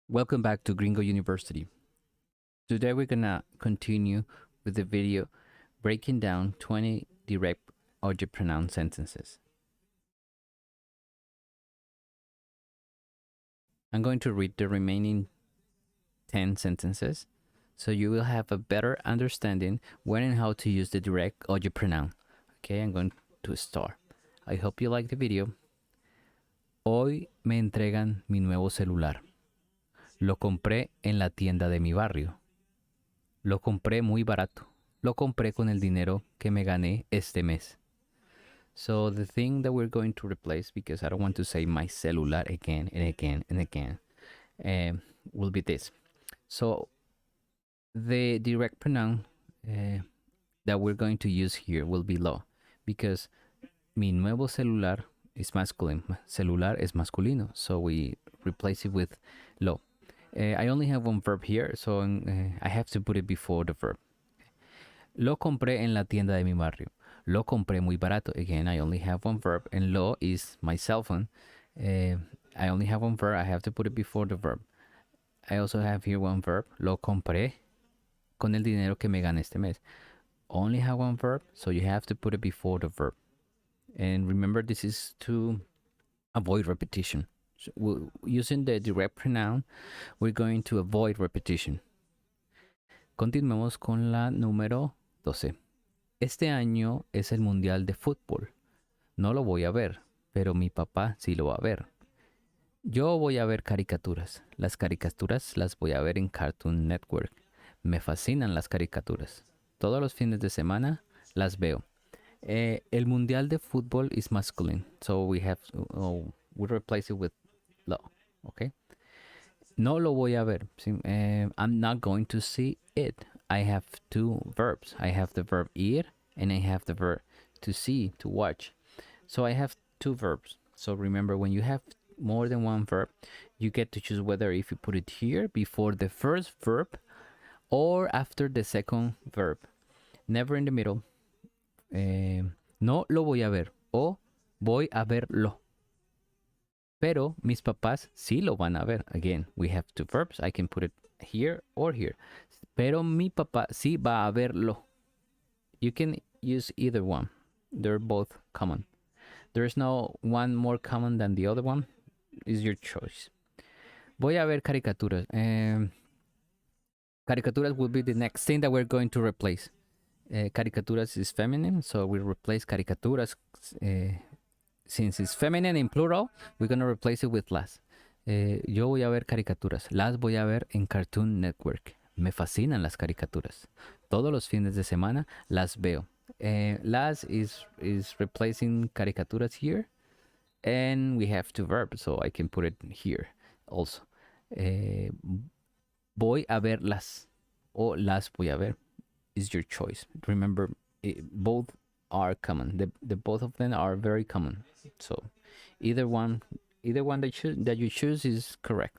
Welcome back to Gringo University. Today we're gonna continue with the video breaking down 20 direct object pronoun sentences. I'm going to read the remaining 10 sentences so you will have a better understanding when and how to use the direct object pronoun. Okay, I'm going to start. I hope you like the video. Hoy me entregan mi nuevo celular. Lo compré en la tienda de mi barrio. Lo compré muy barato. Lo compré con el dinero que me gané este mes. So the thing that we're going to replace, because I don't want to say my cellular again and again and again, will be this. So the direct pronoun that we're going to use here will be lo, because mi nuevo celular is masculine. Celular is masculino, so we replace it with lo. I only have one verb here, so I have to put it before the verb. Lo compré en la tienda de mi barrio. Lo compré muy barato. Again, I only have one verb, and lo is my cell phone. I only have one verb. I have to put it before the verb. I also have here one verb. Lo compré con el dinero que me gané este mes. Only have one verb, so you have to put it before the verb. And remember, this is to avoid repetition. So using the direct pronoun, we're going to avoid repetition. Continuemos con la número 12. Este año es el Mundial de Fútbol. No lo voy a ver, pero mi papá sí lo va a ver. Yo voy a ver caricaturas. Las caricaturas las voy a ver en Cartoon Network. Me fascinan las caricaturas. Todos los fines de semana las veo. El Mundial de Fútbol is masculine, so we replace it with lo. Okay. No lo voy a ver. I'm not going to see it. I have two verbs. I have the verb ir and I have the verb to see, to watch. So I have two verbs. So remember, when you have more than one verb, you get to choose whether if you put it here before the first verb or after the second verb. Never in the middle. No lo voy a ver o voy a verlo. Pero mis papás sí lo van a ver. Again, we have two verbs. I can put it here or here. Pero mi papá sí va a verlo. You can use either one. They're both common. There's no one more common than the other one. It's your choice. Voy a ver caricaturas. Caricaturas will be the next thing that we're going to replace. Caricaturas is feminine, so we replace caricaturas. Since it's feminine in plural, we're going to replace it with las. Yo voy a ver caricaturas. Las voy a ver en Cartoon Network. Me fascinan las caricaturas. Todos los fines de semana las veo. Las is replacing caricaturas here. And we have two verbs, so I can put it here also. Voy a verlas o las voy a ver. Is your choice. Remember, both are common. The both of them are very common. So either one that you choose is correct.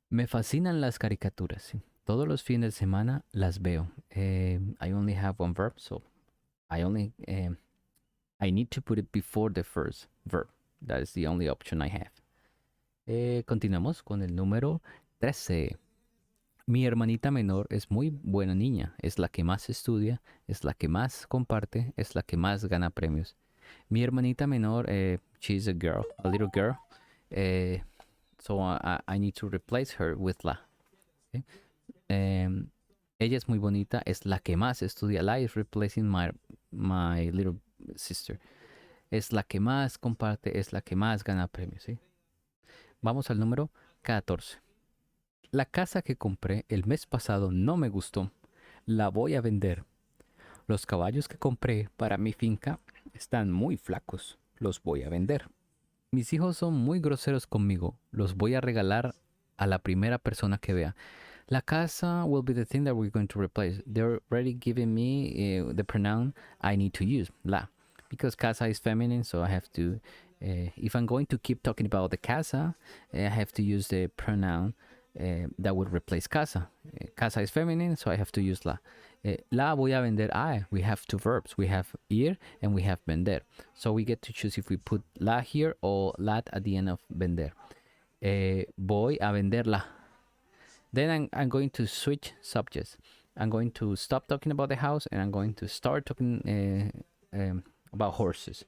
Me fascinan las caricaturas. Todos los fines de semana las veo. I only have one verb, so I need to put it before the first verb. That is the only option I have. Continuamos con el número 13. Mi hermanita menor es muy buena niña, es la que más estudia, es la que más comparte, es la que más gana premios. Mi hermanita menor, she's a girl, a little girl, so I need to replace her with la. Okay? Ella es muy bonita, es la que más estudia. La is replacing my little sister. Es la que más comparte, es la que más gana premios. ¿Sí? Vamos al número 14. La casa que compré el mes pasado no me gustó. La voy a vender. Los caballos que compré para mi finca están muy flacos. Los voy a vender. Mis hijos son muy groseros conmigo. Los voy a regalar a la primera persona que vea. La casa will be the thing that we're going to replace. They're already giving me the pronoun I need to use, la. Because casa is feminine, so I have to, if I'm going to keep talking about the casa, I have to use the pronoun that would replace casa. Casa is feminine, so I have to use la. La voy a vender. We have two verbs. We have ir and we have vender. So we get to choose if we put la here or lat at the end of vender. Voy a venderla. Then I'm going to switch subjects. I'm going to stop talking about the house and I'm going to start talking about horses.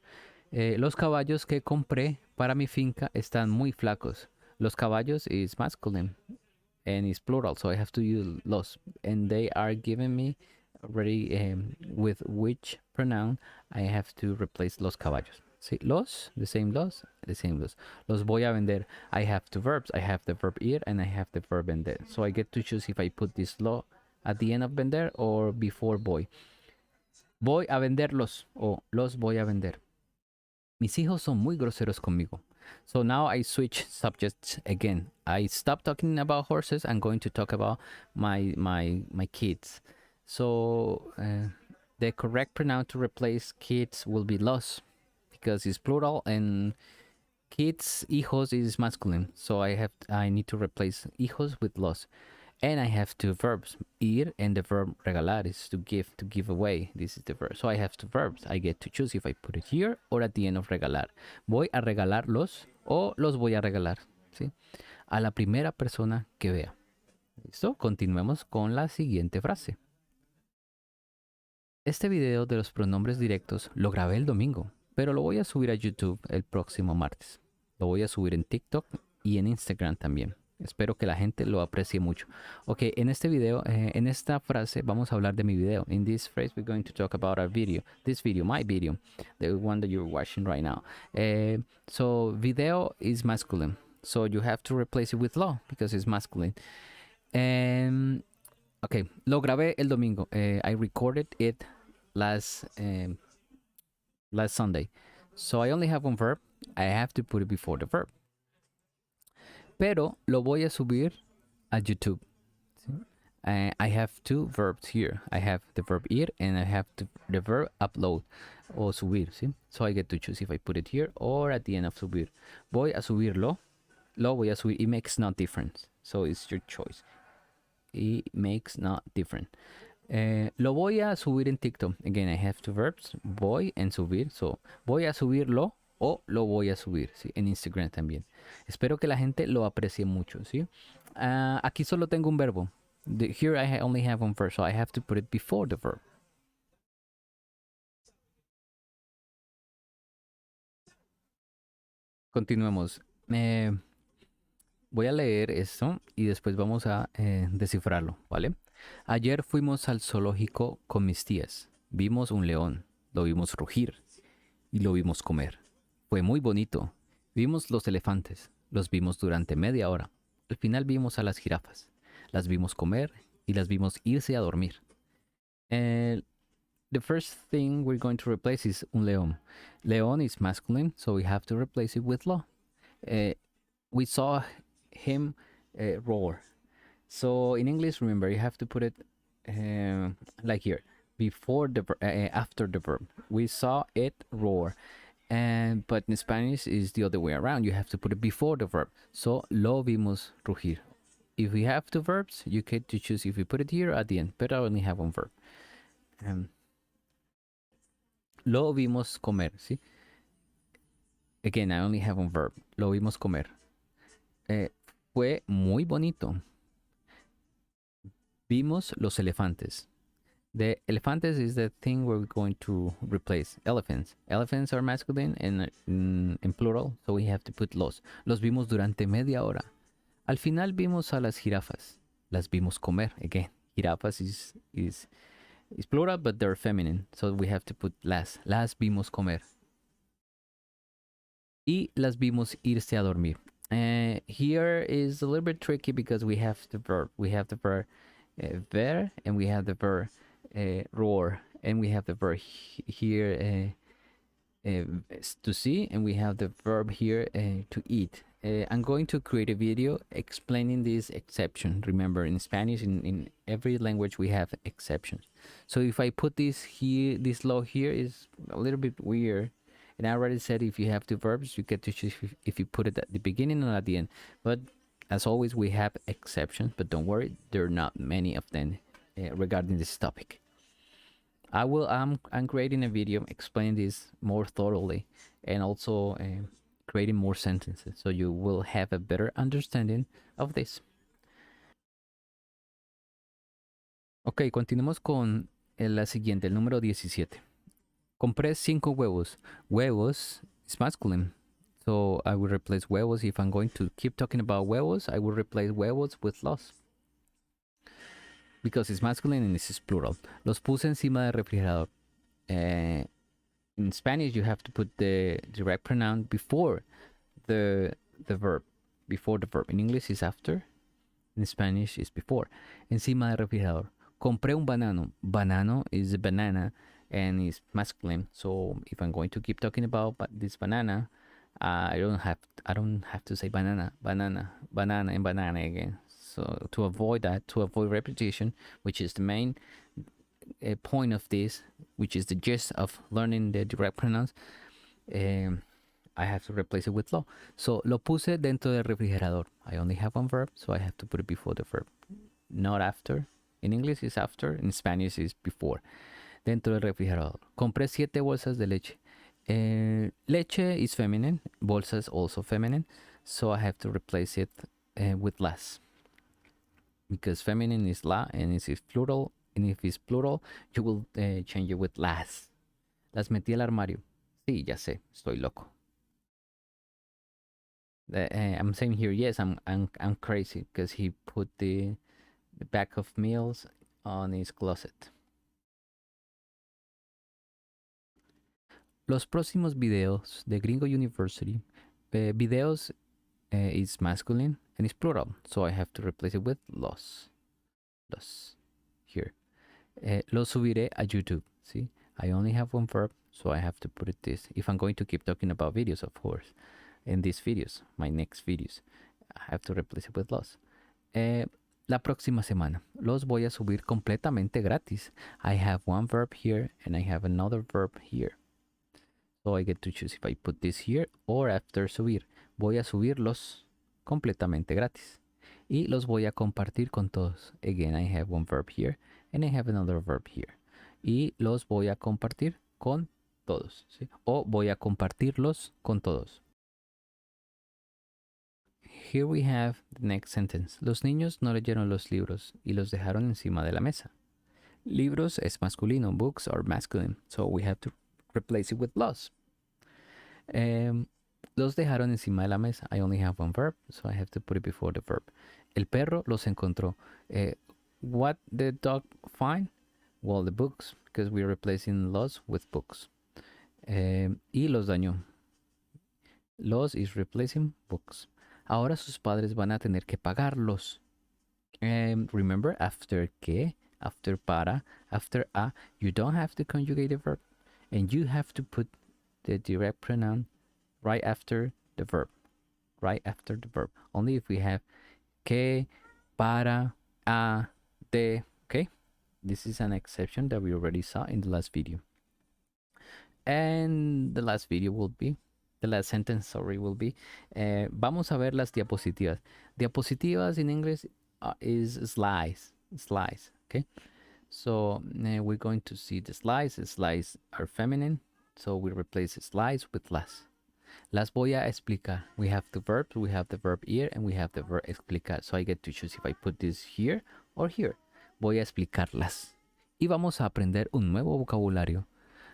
Los caballos que compré para mi finca están muy flacos. Los caballos is masculine and it's plural, so I have to use los. And they are giving me already with which pronoun I have to replace los caballos. See, los, the same los, the same los. Los voy a vender. I have two verbs. I have the verb ir and I have the verb vender. So I get to choose if I put this lo at the end of vender or before voy. Voy a venderlos o los voy a vender. Mis hijos son muy groseros conmigo. So now I switch subjects again. I stop talking about horses. I'm going to talk about my kids. So the correct pronoun to replace kids will be los because it's plural and kids hijos is masculine. So I need to replace hijos with los. And I have two verbs, ir and the verb regalar is to give away. This is the verb. So I have two verbs. I get to choose if I put it here or at the end of regalar. Voy a regalarlos o los voy a regalar, ¿sí? A la primera persona que vea. ¿Listo? Continuemos con la siguiente frase. Este video de los pronombres directos lo grabé el domingo, pero lo voy a subir a YouTube el próximo martes. Lo voy a subir en TikTok y en Instagram también. Espero que la gente lo aprecie mucho. Ok, en este video, en esta frase vamos a hablar de mi video. In this phrase we're going to talk about our video. This video, my video, the one that you're watching right now. So video is masculine. So you have to replace it with lo because it's masculine. Ok, lo grabé el domingo. I recorded it last Sunday. So I only have one verb. I have to put it before the verb. Pero lo voy a subir a YouTube. ¿Sí? I have two verbs here. I have the verb ir and I have the verb upload o subir. ¿Sí? So I get to choose if I put it here or at the end of subir. Voy a subirlo. Lo voy a subir. It makes no difference. So it's your choice. It makes no difference. Lo voy a subir en TikTok. Again, I have two verbs. Voy and subir. So, voy a subirlo o lo voy a subir, ¿sí? En Instagram también. Espero que la gente lo aprecie mucho, ¿sí? Aquí solo tengo un verbo. Here I only have one verb, so I have to put it before the verb. Continuemos. Voy a leer esto y después vamos a descifrarlo, ¿vale? Ayer fuimos al zoológico con mis tías. Vimos un león, lo vimos rugir y lo vimos comer. Fue muy bonito. Vimos los elefantes, los vimos durante media hora. Al final vimos a las jirafas, las vimos comer y las vimos irse a dormir. The first thing we're going to replace is un león. León is masculine, so we have to replace it with lo. We saw him roar. So in English, remember, you have to put it like here, before the after the verb. We saw it roar. But in Spanish is the other way around. You have to put it before the verb. So lo vimos rugir. If we have two verbs, you get to choose if we put it here or at the end. But I only have one verb. Lo vimos comer, ¿sí? Again, I only have one verb. Lo vimos comer. Fue muy bonito. Vimos los elefantes. The elefantes is the thing we're going to replace. Elephants. Elephants are masculine and in plural, so we have to put los. Los vimos durante media hora. Al final vimos a las jirafas. Las vimos comer. Again, jirafas is plural, but they're feminine, so we have to put las. Las vimos comer. Y las vimos irse a dormir. Here is a little bit tricky because we have the verb. We have the verb ver and we have the verb roar, and we have the verb here to see, and we have the verb here to eat. I'm going to create a video explaining this exception. Remember, in Spanish, in every language, we have exceptions. So if I put this here, this law here is a little bit weird. And I already said if you have two verbs, you get to choose if you put it at the beginning or at the end. But as always, we have exceptions, but don't worry, there are not many of them regarding this topic. I'm creating a video explaining this more thoroughly and also creating more sentences so you will have a better understanding of this. Ok, continuemos con la siguiente, el número 17. Compré 5 huevos. Huevos is masculine. So I will replace huevos. If I'm going to keep talking about huevos, I will replace huevos with los. Because it's masculine and this is plural. Los puse encima del refrigerador. In Spanish, you have to put the direct pronoun before the verb. Before the verb. In English, it's after. In Spanish, it's before. Encima del refrigerador. Compré un banano. Banano is a banana and it's masculine. So if I'm going to keep talking about this banana, I don't have to say banana, banana, banana, and banana again. So to avoid that, to avoid repetition, which is the main point of this, which is the gist of learning the direct pronouns, I have to replace it with lo. So lo puse dentro del refrigerador. I only have one verb, so I have to put it before the verb, not after. In English it's after, in Spanish it's before. Dentro del refrigerador. Compré 7 bolsas de leche. Leche is feminine, bolsas also feminine, so I have to replace it with las. Because feminine is la, and if it's plural, you will change it with las. Las metí al armario. Sí, ya sé, estoy loco. I'm saying here, yes, I'm crazy because he put the bag of meals on his closet. Los próximos videos de Gringo University. Videos is masculine and it's plural, so I have to replace it with los. Los. Here. Los subiré a YouTube. See, I only have one verb, so I have to put it this. If I'm going to keep talking about videos, of course, in these videos, my next videos, I have to replace it with los. La próxima semana. Los voy a subir completamente gratis. I have one verb here and I have another verb here. So I get to choose if I put this here or after subir. Voy a subirlos completamente gratis. Y los voy a compartir con todos. Again, I have one verb here and I have another verb here. Y los voy a compartir con todos. ¿Sí? O voy a compartirlos con todos. Here we have the next sentence. Los niños no leyeron los libros y los dejaron encima de la mesa. Libros es masculino. Books are masculine. So we have to replace it with los. Los dejaron encima de la mesa. I only have one verb, so I have to put it before the verb. El perro los encontró. What did the dog find? Well, the books, because we're replacing los with books. Y los dañó. Los is replacing books. Ahora sus padres van a tener que pagarlos. Remember, after que, after para, after a, you don't have to conjugate the verb. And you have to put the direct pronoun right after the verb. Right after the verb. Only if we have que, para, a, de, okay? This is an exception that we already saw in the last video. And the last video will be, the last sentence, sorry, will be, vamos a ver las diapositivas. Diapositivas in English is slides, slides, okay? So we're going to see the slides. The slides are feminine, so we replace slides with las. Las voy a explicar. We have the verbs, we have the verb ir, and we have the verb explicar. So I get to choose if I put this here or here. Voy a explicarlas. Y vamos a aprender un nuevo vocabulario.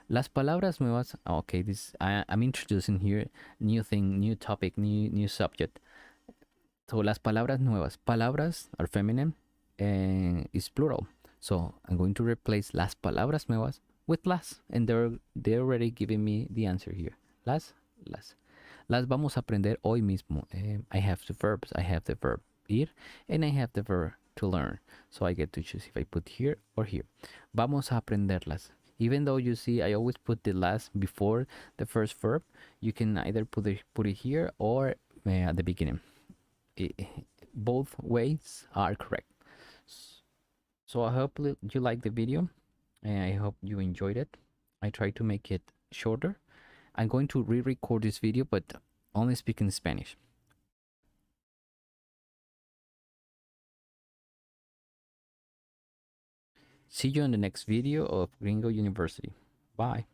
Las palabras nuevas. Okay, this I'm introducing here new thing, new topic, new subject. So las palabras nuevas. Palabras are feminine and is plural. So I'm going to replace las palabras nuevas with las, and they're already giving me the answer here. Las. Las vamos a aprender hoy mismo. I have the verbs. I have the verb ir and I have the verb to learn. So I get to choose if I put here or here. Vamos a aprenderlas. Even though you see I always put the last before the first verb, you can either put it here or at the beginning. Both ways are correct. So I hope you like the video and I hope you enjoyed it. I tried to make it shorter. I'm going to re-record this video, but only speak in Spanish. See you in the next video of Gringo University. Bye.